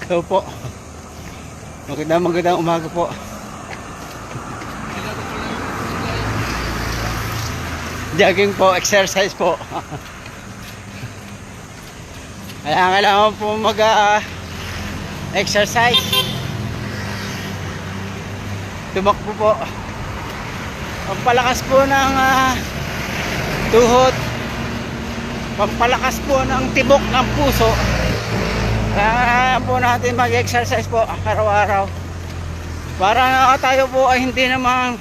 Hello po. Magandang umaga po. Jogging po, exercise po. Kailangan po mag-exercise. Tumakbo po. Pampalakas po ng tuhod. Pampalakas po ng tibok ng puso. Kailangan po natin mag-exercise po araw-araw. Para tayo po ay hindi naman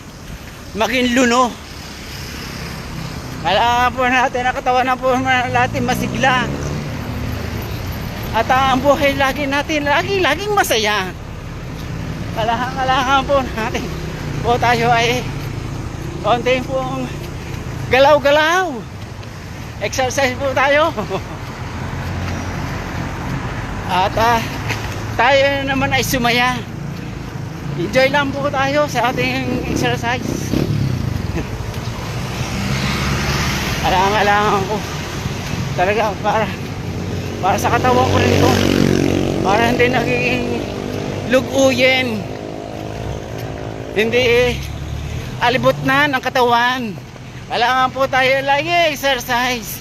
maging luno. Kailangan po natin ang katawan na po natin masigla. At ang buhay laging masaya. Kailangan po natin po tayo ay konting pong galaw-galaw. Exercise po tayo. At tayo naman ay sumaya. Enjoy lang po tayo sa ating exercise. Kailangan ko talaga para sa katawan ko rin ito, para hindi nagiging luguyin, hindi alibutnan ang katawan. Kailangan po tayo lagi exercise.